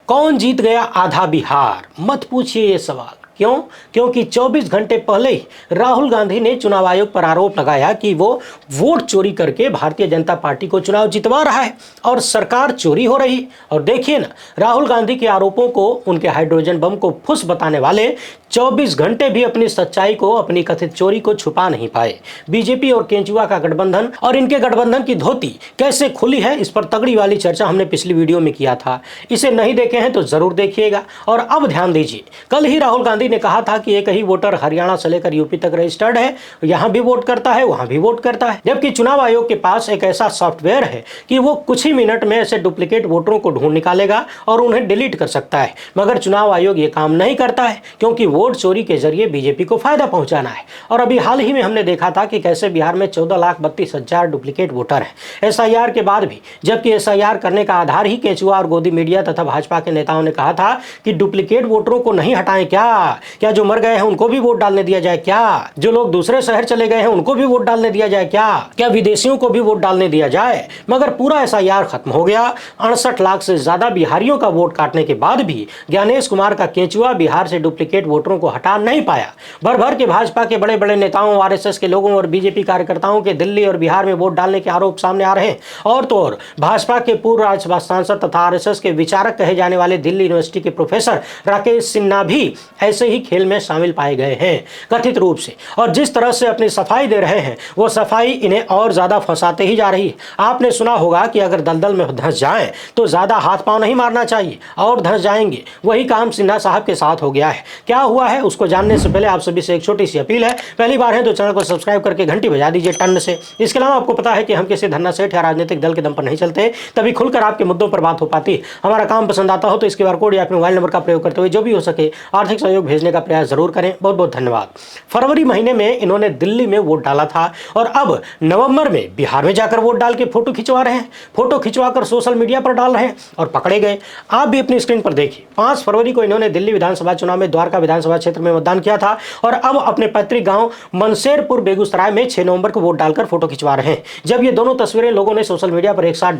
कौन जीत गया आधा बिहार? मत पूछिए ये सवाल। क्यों? क्योंकि 24 घंटे पहले ही राहुल गांधी ने चुनाव आयोग पर आरोप लगाया कि वो वोट चोरी करके भारतीय जनता पार्टी को चुनाव जितवा रहा है और सरकार चोरी हो रही है। और देखिए ना, राहुल गांधी के आरोपों को, उनके हाइड्रोजन बम को फुस बताने वाले 24 घंटे भी अपनी सच्चाई को, अपनी कथित चोरी को छुपा नहीं पाए। बीजेपी और केजरीवाल का गठबंधन और इनके गठबंधन की धोती कैसे खुली है, इस पर तगड़ी वाली चर्चा हमने पिछली वीडियो में किया था। इसे नहीं देखे हैं तो जरूर देखिएगा। और अब ध्यान दीजिए, कल ही राहुल गांधी ने कहा था कि एक ही वोटर हरियाणा से लेकर यूपी तक रजिस्टर्ड है, यहां भी वोट करता है, वहां भी वोट करता है। जबकि चुनाव आयोग के पास एक ऐसा सॉफ्टवेयर है कि वो कुछ ही मिनट में ऐसे डुप्लीकेट वोटरों को ढूंढ निकालेगा और उन्हें डिलीट कर सकता है। मगर चुनाव आयोग ये काम नहीं करता है, क्योंकि वोट चोरी के जरिए बीजेपी को फायदा पहुंचाना है। और अभी हाल ही में हमने देखा था कि कैसे बिहार में 14,32,000 डुप्लीकेट वोटर हैं एसआईआर के बाद भी। जबकि एसआईआर करने का आधार ही केजरीवाल और गोदी मीडिया तथा भाजपा के नेताओं ने कहा था कि डुप्लीकेट वोटरों को नहीं हटाएं। क्या जो मर गए हैं उनको भी वोट डालने दिया जाए? क्या जो लोग दूसरे शहर चले गए हैं उनको भी वोट डालने दिया जाए? क्या विदेशियों को भी वोट डालने दिया जाए? मगर पूरा एसआईआर खत्म हो गया। 68 लाख से ज्यादा बिहारियों का वोट काटने के बाद भी ज्ञानेश कुमार का केंचुआ बिहार से डुप्लीकेट वोटरों को हटा नहीं पाया। भर भर के भाजपा के बड़े बड़े नेताओं, आरएसएस के लोगों और बीजेपी कार्यकर्ताओं के दिल्ली और बिहार में वोट डालने के आरोप सामने आ रहे हैं। और तो और भाजपा के पूर्व राज्यसभा सांसद तथा आरएसएस के विचारक कहे जाने वाले दिल्ली यूनिवर्सिटी के प्रोफेसर राकेश सिन्हा भी ऐसे ही खेल में शामिल पाए गए हैं कथित रूप से। और जिस तरह से अपनी सफाई दे रहे हैं, वो सफाई इन्हें और ज्यादा फंसाते ही जा रही है। आपने सुना होगा कि अगर दलदल में धंस जाएं तो ज्यादा हाथ पांव नहीं मारना चाहिए और धंस जाएंगे। वही काम सिन्हा साहब के साथ हो गया है। क्या हुआ है उसको जानने से पहले आप सभी से एक छोटी सी अपील है। पहली बार है तो चैनल को सब्सक्राइब करके घंटी बजा दीजिए टन से। इसके अलावा आपको पता है कि हम किसी धन्ना सेठ या राजनीतिक दल के दम पर नहीं चलते, तभी खुलकर आपके मुद्दों पर बात हो पाती। हमारा काम पसंद आता हो तो इस QR कोड या अपने मोबाइल नंबर का प्रयोग करते हुए जो भी हो सके आर्थिक सहयोग भेजने का प्रयास जरूर करें। बहुत बहुत धन्यवाद। फरवरी महीने में इन्होंने दिल्ली में वोट डाला था और अब नवंबर में बिहार में जाकर वोट डाल के फोटो खिंचवा रहे हैं। फोटो खिंचवाकर सोशल मीडिया पर डाल रहे हैं और पकड़े गए। आप भी अपनी स्क्रीन पर देखिए, 5 फरवरी को इन्होंने दिल्ली विधानसभा चुनाव में द्वारका विधानसभा क्षेत्र में मतदान किया था और अब अपने पैतृक गांव मनसेरपुर बेगूसराय में 6 नवंबर को वोट डालकर फोटो खिंचवा रहे हैं। जब ये दोनों तस्वीरें लोगों ने सोशल मीडिया पर एक साथ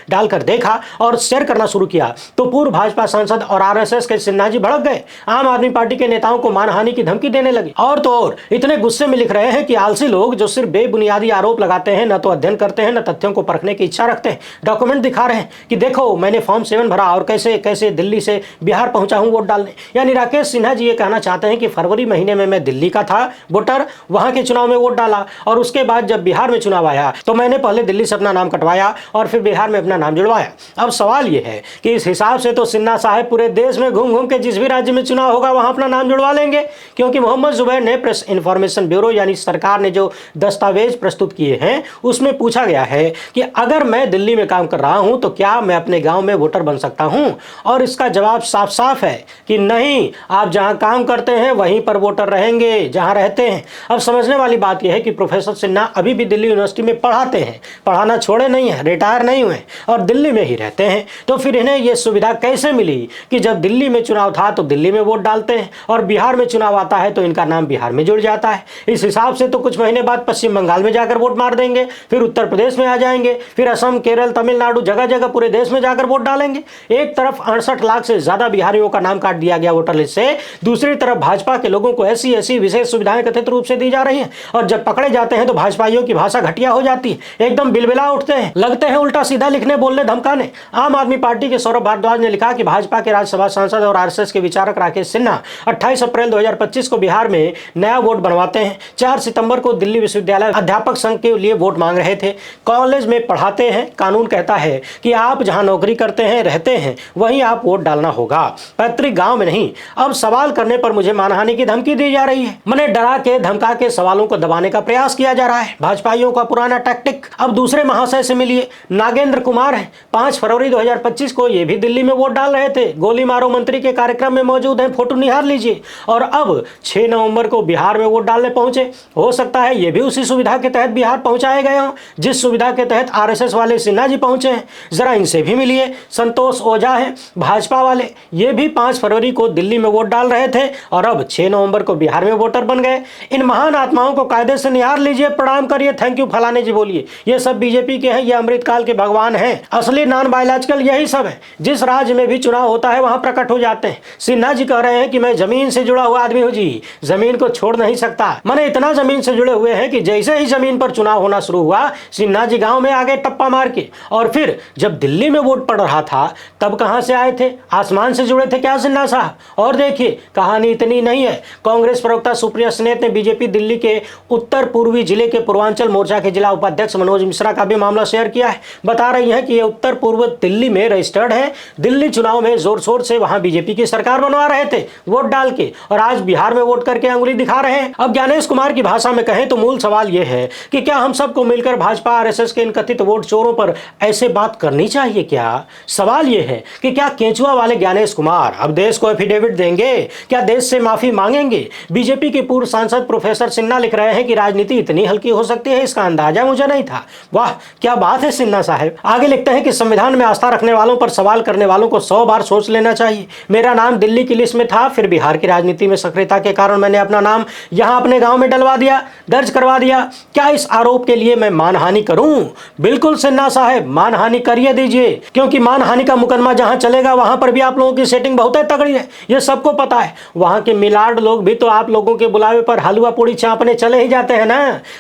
डालकर देखा और शेयर करना शुरू किया तो पूर्व भाजपा सांसद और आरएसएस के सिन्हा जी भड़क गए। आम आदमी पार्टी के नेताओं को मानहानि की धमकी देने लगे। और तो और इतने गुस्से में लिख रहे हैं कि आलसी लोग जो सिर्फ बेबुनियादी आरोप लगाते हैं, न तो अध्ययन करते हैं, न तथ्यों को परखने की इच्छा रखते हैं, डॉक्यूमेंट दिखा रहे हैं कि देखो मैंने फॉर्म 7 भरा और कैसे कैसे दिल्ली से बिहार पहुंचा हूं वोट डालने। यानी राकेश सिन्हा जी ये कहना चाहते हैं कि फरवरी महीने में मैं दिल्ली का था वोटर, वहां के चुनाव में वोट डाला और उसके बाद जब बिहार में चुनाव आया तो मैंने पहले दिल्ली से अपना नाम कटवाया और फिर बिहार में अपना नाम जुड़वाया। अब सवाल यह है कि इस हिसाब से तो सिन्हा साहब पूरे देश में घूम घूम के जिस भी राज्य में चुनाव होगा वहां अपना नाम जुड़वा लेंगे, क्योंकि मोहम्मद जुबैर ने प्रेस इंफॉर्मेशन ब्यूरो यानी सरकार ने जो दस्तावेज प्रस्तुत किए हैं उसमें पूछा गया है कि अगर मैं दिल्ली में काम कर रहा हूं तो क्या मैं अपने गांव में वोटर बन सकता हूं? और इसका जवाब साफ साफ है कि नहीं, आप जहां काम करते हैं वहीं पर वोटर रहेंगे जहां रहते हैं। अब समझने वाली बात यह है कि प्रोफेसर सिन्हा अभी भी दिल्ली यूनिवर्सिटी में पढ़ाते हैं, पढ़ाना छोड़े नहीं है, रिटायर नहीं हुए और दिल्ली में ही रहते हैं। तो फिर इन्हें यह सुविधा कैसे मिली कि जब दिल्ली में चुनाव था तो दिल्ली में वोट डालते हैं और बिहार में चुनाव आता है तो इनका नाम बिहार में जुड़ जाता है। इस हिसाब से तो कुछ महीने बाद पश्चिम बंगाल में जाकर वोट मार देंगे, फिर उत्तर प्रदेश में आ जाएंगे, फिर असम, केरल, तमिलनाडु, जगह जगह पूरे देश में जाकर वोट डालेंगे। एक तरफ 68 लाख से ज्यादा बिहारियों का नाम काट दिया गया वोटर लिस्ट से, दूसरी तरफ भाजपा के लोगों को ऐसी ऐसी विशेष सुविधाएं कथित रूप से दी जा रही हैं और जब पकड़े जाते हैं तो भाजपाइयों की भाषा घटिया हो जाती है, एकदम बिलबिला उठते हैं, लगते हैं उल्टा सीधा लिखने, बोलने, धमकाने। आम आदमी पार्टी के सौरभ भारद्वाज ने लिखा कि भाजपा के राज्यसभा सांसद और आरएसएस के विचारक राकेश सिन्हा 28 अप्रैल 2025 को बिहार में नया वोट बनवाते हैं। 4 सितंबर को दिल्ली विश्वविद्यालय अध्यापक संघ के लिए वोट मांग रहे थे। कॉलेज में पढ़ाते हैं। कानून कहता है कि आप जहां नौकरी करते हैं, रहते हैं, वहीं आप वोट डालना होगा, पैतृक गांव में नहीं। अब सवाल करने पर मुझे मानहानि की धमकी दी जा रही है। मैंने डरा के धमका के सवालों को दबाने का प्रयास किया जा रहा है। भाजपाइयों का पुराना टैक्टिक। अब दूसरे महाशय से मिलिए, नागेंद्र कुमार है। 5 फरवरी 2025 को ये भी दिल्ली में वोट डाल रहे थे। गोली मारो मंत्री के कार्यक्रम में मौजूद है, फोटो निहार लीजिए। लीजिए। और अब 6 नवंबर को बिहार में वोट डालने पहुंचे, हो सकता है ये भी उसी सुविधा के तहत बिहार पहुंचाए गए हों जिस सुविधा के तहत आरएसएस वाले सिन्हा जी पहुंचे हैं। जरा इनसे भी मिलिए। संतोष ओझा है भाजपा वाले, ये भी 5 फरवरी को दिल्ली में वोट डाल रहे थे और अब 6 नवंबर को बिहार में वोटर बन गए। इन महान आत्माओं को कायदे से निहार लीजिए, प्रणाम करिए, थैंक यू फलाने जी बोलिए। ये सब बीजेपी के हैं, ये अमृतकाल के भगवान हैं। असली नॉन बायोलॉजिकल यही सब है। जिस राज्य में भी चुनाव होता है वहां प्रकट हो जाते हैं। सिन्हा जी कह रहे हैं कि मैं जमीन से जुड़ा हुआ आदमी हूं जी, जमीन को छोड़ नहीं सकता। मैंने इतना जमीन से जुड़े हुए हैं कि जैसे ही जमीन पर चुनाव होना शुरू हुआ सिन्हा जी गांव में आ गए टप्पा मार के। और फिर जब दिल्ली में वोट पड़ रहा था तब कहां से आए थे? आसमान से जुड़े थे क्या सिन्हा साहब? और देखिए कहानी इतनी नहीं है। कांग्रेस प्रवक्ता सुप्रिया स्नेत ने बीजेपी दिल्ली के उत्तर पूर्वी जिले के पूर्वांचल मोर्चा के जिला उपाध्यक्ष मनोज मिश्रा का भी मामला शेयर किया है। बता रही है कि ये उत्तर पूर्व दिल्ली में रजिस्टर्ड है। दिल्ली चुनाव में जोर शोर से वहां बीजेपी की सरकार बनवा रहे थे वोट डाल के, और आज बिहार में वोट करके अंगुली दिखा रहे हैं। अब ज्ञानेश कुमार की भाषा में कहें तो मूल सवाल यह है कि क्या हम सबको मिलकर भाजपा आरएसएस के इन कथित वोट चोरों पर ऐसे बात करनी चाहिए क्या? सवाल यह है कि क्या केंचुआ वाले ज्ञानेश कुमार अब देश को एफिडेविट देंगे? क्या देश से माफी मांगेंगे? बीजेपी के पूर्व सांसद प्रोफेसर सिन्हा लिख रहे हैं कि राजनीति इतनी हल्की हो सकती है, इसका अंदाजा मुझे नहीं था। वाह क्या बात है सिन्हा साहब। आगे लिखते हैं कि संविधान में आस्था रखने वालों पर सवाल करने वालों को 100 बार सोच लेना चाहिए। मेरा नाम दिल्ली की लिस्ट में था, फिर बिहार की राजनीति में सक्रियता के कारण मैंने अपना नाम यहां अपने गांव में डलवा दिया, दर्ज करवा दिया। क्या इस आरोप के लिए मैं मानहानि करूं? बिल्कुल सिन्हा साहब मानहानि करिए दीजिए, क्योंकि मानहानि का मुकदमा जहां चलेगा वहां पर भी आप लोगों की सेटिंग बहुत तगड़ी है, ये सबको पता है। वहां के मिलाड लोग भी तो आप लोगों के बुलावे पर हलवा पूड़ी चापने चले ही जाते हैं ना।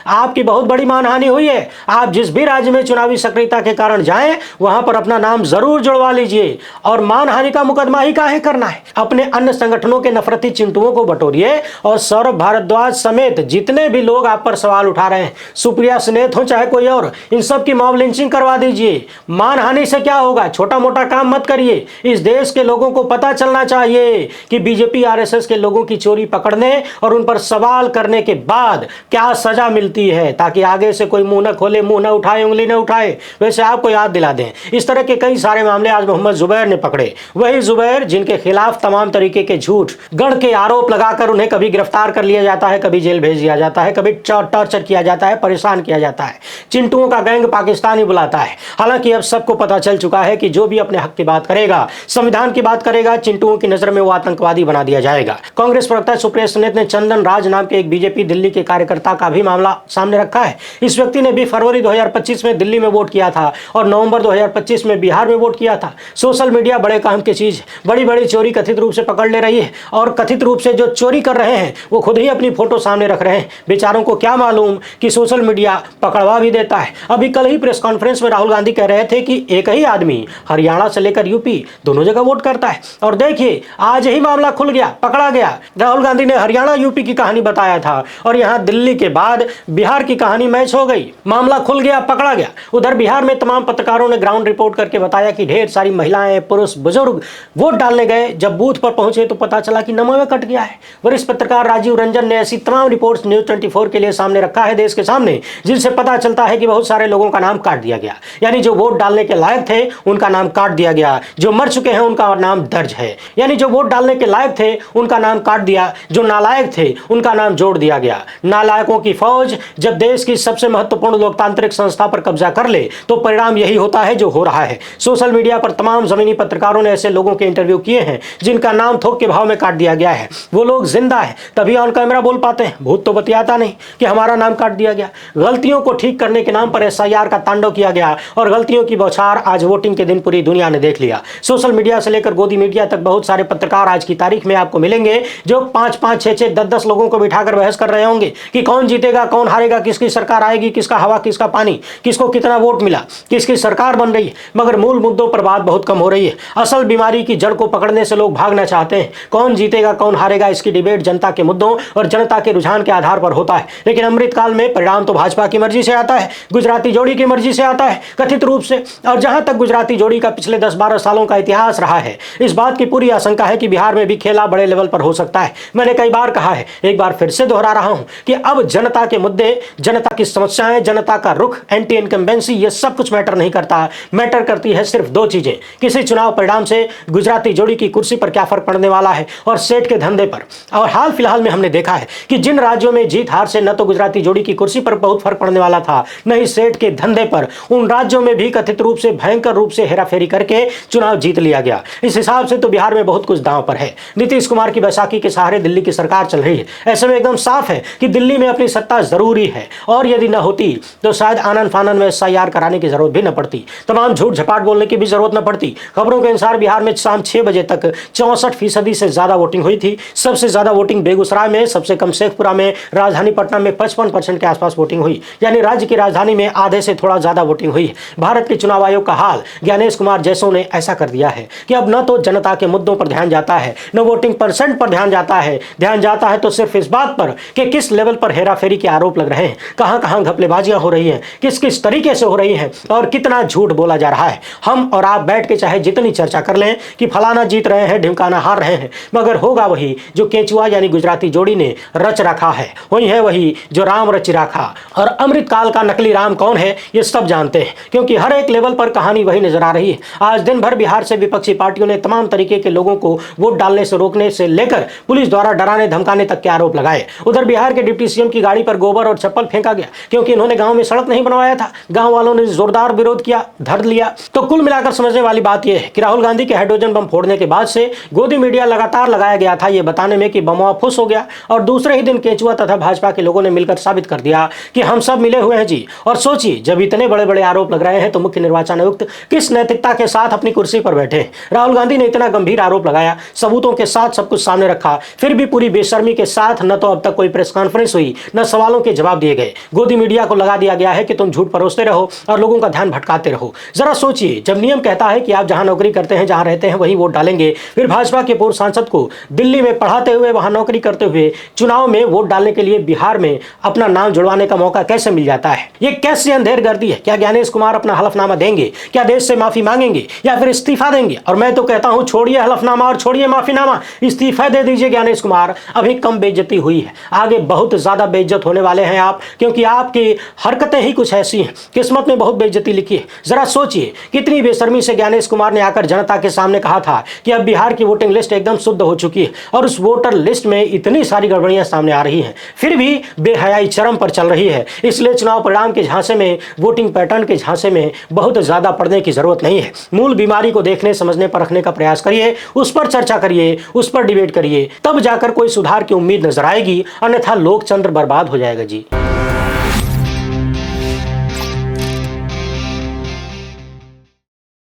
आपकी बहुत बड़ी मानहानि हुई है। आप जिस भी राज्य में चुनावी सक्रियता के कारण जाएं वहां पर अपना नाम जरूर जुड़वा लीजिए। और मानहानि का मुकदमा ही काहे करना है? अपने अन्य संगठनों के नफरती चिंटुओं को बटोरिए और सौरभ भारद्वाज समेत जितने भी लोग आप पर सवाल उठा रहे हैं, सुप्रिया स्नेत हो चाहे कोई और, इन सब की मॉब लिंचिंग करवा दीजिए। मानहानि से क्या होगा? छोटा मोटा काम मत करिए। इस देश के लोगों को पता चलना चाहिए कि बीजेपी आरएसएस के लोगों की चोरी पकड़ने और उन पर सवाल करने के बाद क्या सजा मिलती है, ताकि आगे से कोई मुंह न खोले, मुंह न उठाए, उंगली न उठाए। वैसे आपको याद दिला दें, इस तरह के कई सारे मामले आज मोहम्मद जुबैर ने पकड़े। वही जुबैर जिनके खिलाफ तमाम तरीके के झूठ गढ़ के आरोप लगाकर उन्हें कभी गिरफ्तार कर लिया जाता है, कभी जेल भेज दिया जाता है, कभी टॉर्चर किया जाता है, परेशान किया जाता है। चिंटुओं का गैंग पाकिस्तान ही बुलाता है। हालांकि अब सबको पता चल चुका है कि जो भी अपने हक की बात करेगा, संविधान की बात करेगा, चिंटुओं की नजर में वो आतंकवादी बना दिया जाएगा। कांग्रेस प्रवक्ता सुप्रिया स्नेत ने चंदन राज नाम के एक बीजेपी दिल्ली के कार्यकर्ता का भी मामला सामने रखा है। इस व्यक्ति ने भी फरवरी 2025 में दिल्ली में वोट किया था और नवंबर 2025 में बिहार में वोट किया था। सोशल मीडिया बड़े काम की चीज, बड़ी बड़ी चोरी कथित रूप से पकड़ ले रही है और कथित रूप से जो चोरी कर रहे हैं वो खुद ही अपनी फोटो सामने रख रहे हैं। बेचारों को क्या मालूम कि सोशल मीडिया पकड़वा भी देता है। अभी कल ही प्रेस कॉन्फ्रेंस में राहुल गांधी कह रहे थे कि एक ही आदमी हरियाणा से लेकर यूपी दोनों जगह वोट करता है। और देखिए आज ही मामला खुल गया, पकड़ा गया। राहुल गांधी ने हरियाणा यूपी की कहानी बताया था और यहाँ दिल्ली के बाद बिहार की कहानी मैच हो गई। मामला खुल गया, पकड़ा गया। उधर बिहार में तमाम पत्रकारों ने ग्राउंड रिपोर्ट करके बताया कि ढेर सारी महिलाएं, पुरुष, बुजुर्ग वोट डालने गए। जब बूथ पर पहुंचे तो पता चला कि नमूना कट गया है। वरिष्ठ पत्रकार राजीव रंजन ने ऐसी तमाम रिपोर्ट्स न्यूज 24 के लिए सामने रखा है देश के सामने, जिनसे पता चलता है कि बहुत सारे लोगों का नाम काट दिया गया। यानी जो वोट डालने के लायक थे उनका नाम काट दिया गया, जो मर चुके हैं उनका नाम दर्ज है। यानी जो वोट डालने के लायक थे उनका नाम काट दिया, जो नालायक थे उनका नाम जोड़ दिया गया। नालायकों की फौज जब देश की सबसे महत्वपूर्ण लोकतांत्रिक संस्था पर कब्जा कर ले तो परिणाम यही होता है जो हो रहा है। सोशल मीडिया पर तमाम जमीनी पत्रकारों ने ऐसे लोगों के इंटरव्यू किए हैं जिनका नाम थोक के भाव में काट दिया गया है। वो लोग जिंदा है तभी ऑन कैमरा बोल पाते हैं, भूत तो बतियाता नहीं कि हमारा नाम काट दिया गया। गलतियों को ठीक करने के नाम पर एसआईआर का तांडव किया गया और गलतियों की बौछार आज वोटिंग के दिन पूरी दुनिया ने देख लिया। सोशल मीडिया से लेकर गोदी मीडिया तक बहुत सारे पत्रकार आज की तारीख में आपको मिलेंगे जो 5-5, 6-6, 10-10 लोगों को बिठाकर बहस कर रहे होंगे कि कौन जीतेगा, कौन हारेगा, किसकी सरकार आएगी, किसका हवा, किसका पानी, किसको कितना वोट मिला, किसकी सरकार बन रही है। मगर मूल मुद्दों पर बात बहुत कम हो रही है। असल बीमारी की जड़ को पकड़ने से लोग भागना चाहते हैं। कौन जीतेगा, कौन हारेगा, इसकी डिबेट जनता के मुद्दों और जनता के रुझान के आधार पर होता है। लेकिन अमृतकाल में परिणाम तो भाजपा की मर्जी से आता है, गुजराती जोड़ी की मर्जी से आता है कथित रूप से। और जहां तक गुजराती जोड़ी का पिछले 10-12 सालों का इतिहास रहा है, इस बात की पूरी आशंका है कि बिहार में भी खेला बड़े लेवल पर हो सकता है। मैंने कई बार कहा है, एक बार फिर से दोहरा रहा हूं कि अब जनता के मुद्दे, जनता की समस्याएं, जनता का रुख, एंटी इनकम्बेंसी, ये सब कुछ मैटर नहीं करता। मैटर करती है सिर्फ दो चीजें, किसी चुनाव परिणाम से गुजराती जोड़ी की कुर्सी पर क्या फर्क पड़ने वाला है और सेठ के धंधे पर। और हाल फिलहाल में हमने देखा है कि जिन राज्यों में जीत हार से न तो गुजराती जोड़ी की कुर्सी पर बहुत फर्क पड़ने वाला था, न ही सेठ के धंधे पर, उन राज्यों में भी कथित रूप से भयंकर रूप से हेराफेरी करके चुनाव जीत लिया गया। इस हिसाब से तो बिहार में बहुत कुछ दांव पर है। नीतीश कुमार की बैसाखी के सहारे दिल्ली की सरकार चल रही है। ऐसे में एकदम साफ है कि दिल्ली में अपनी सत्ता जरूरी है, और यदि न होती तो शायद आनन फानन में SIR कराने की जरूरत भी न पड़ती, तमाम झूठ झपाट बोलने की भी जरूरत न पड़ती। खबरों के अनुसार बिहार में शाम 6 बजे तक 64% से ज्यादा वोटिंग हुई थी। सबसे ज्यादा वोटिंग बेगूसराय में, सबसे कम शेखपुरा में, राजधानी पटना में 55% के आसपास वोटिंग हुई, यानी राज्य की राजधानी में आधे से थोड़ा ज्यादा वोटिंग हुई। भारत के चुनाव आयोग का हाल ज्ञानेश कुमार जैसों ने ऐसा कर दिया है कि अब न तो जनता के मुद्दों पर ध्यान जाता है, न वोटिंग परसेंट पर ध्यान जाता है। ध्यान जाता है तो सिर्फ इस बात पर कि किस लेवल पर हेराफेरी के आरोप लग रहे हैं, कहां कहां घपलेबाजियां हो रही हैं, किस किस तरीके से हो रही हैं और कितना झूठ बोला जा रहा है। हम और आप बैठ के चाहे जितनी चर्चा कर लें कि फलाना जीत रहे हैं, ढिमकाना हार रहे हैं, मगर होगा वही जो केंचुआ यानी गुजराती जोड़ी ने रच रखा है, वही है वही जो राम रच रखा। और अमृतकाल का नकली राम कौन है ये सब जानते हैं, क्योंकि हर एक लेवल पर कहानी वही नजर आ रही है। आज दिन भर बिहार से विपक्षी पार्टियों ने तमाम तरीके के लोगों को वोट डालने से रोकने से लेकर पुलिस द्वारा डराने धमकाने तक के आरोप लगाए। उधर बिहार के डिप्टी सीएम की गाड़ी पर गोबर और चप्पल फेंका गया, क्योंकि इन्होंने गांव में सड़क नहीं बनवाया था। गांव वालों ने जोरदार विरोध किया, धर लिया। तो कुल मिलाकर समझने वाली बात यह है कि राहुल गांधी के हाइड्रोजन बम फोड़ने के बाद से गोदी मीडिया लगातार लगाया गया था ये बताने में कि बमवा फुस हो गया, और दूसरे ही दिन केंचुआ तथा भाजपा के लोगों ने मिलकर साबित कर दिया कि हम सब मिले हुए हैं जी। और सोचिए, जब इतने बड़े बड़े आरोप लग रहे हैं तो मुख्य निर्वाचन आयुक्त किस नैतिकता के साथ अपनी कुर्सी पर बैठे। राहुल गांधी ने इतना गंभीर आरोप लगाया, सबूतों के साथ सब कुछ सामने रखा, फिर भी पूरी बेशर्मी के साथ न तो अब तक कोई प्रेस कॉन्फ्रेंस हुई, न सवालों के जवाब दिए गए। गोदी मीडिया को लगा दिया गया है कि तुम झूठ परोसते रहो और लोगों का ध्यान भटकाते रहो। जरा सोचिए, जब नियम कहता है कि आप जहां नौकरी करते हैं, जहां रहते हैं, वहीं वोट डालेंगे, फिर भाजपा के पूर्व सांसद को दिल्ली में पढ़ाते हुए, वहां नौकरी करते हुए चुनाव में वोट डालने के लिए बिहार में अपना नाम जुड़वाने का मौका कैसे मिल जाता है? ये कैसी अंधेरगर्दी है? क्या ज्ञानेश कुमार अपना हलफनामा देंगे? क्या देश से माफी मांगेंगे या फिर इस्तीफा देंगे? और मैं तो कहता हूं, छोड़िए हलफनामा और छोड़िए माफीनामा, इस्तीफा दे दीजिए ज्ञानेश कुमार। अभी कम बेइज्जती हुई है, आगे बहुत ज्यादा बेइज्जत होने वाले हैं आप, क्योंकि आपकी हरकतें ही कुछ ऐसी हैं, किस्मत में बहुत बेइज्जती लिखी है। जरा सोचिए, कितनी बेशर्मी से ज्ञानेश कुमार ने आकर जनता के सामने कहा था कि अब बिहार की वोटिंग लिस्ट एकदम शुद्ध हो चुकी है, और उस वोटर लिस्ट में इतनी सारी गड़बड़ियां सामने आ रही हैं, फिर भी बेहयाई चरम पर चल रही है। इसलिए चुनाव परिणाम के झांसे में, वोटिंग पैटर्न के झांसे में बहुत ज्यादा पड़ने की जरूरत नहीं है। मूल बीमारी को देखने, समझने, परखने का प्रयास करिए, उस पर चर्चा करिए, उस पर डिबेट करिए, तब जाकर कोई सुधार की उम्मीद नजर आएगी, अन्यथा लोकतंत्र बर्बाद हो जाएगा जी।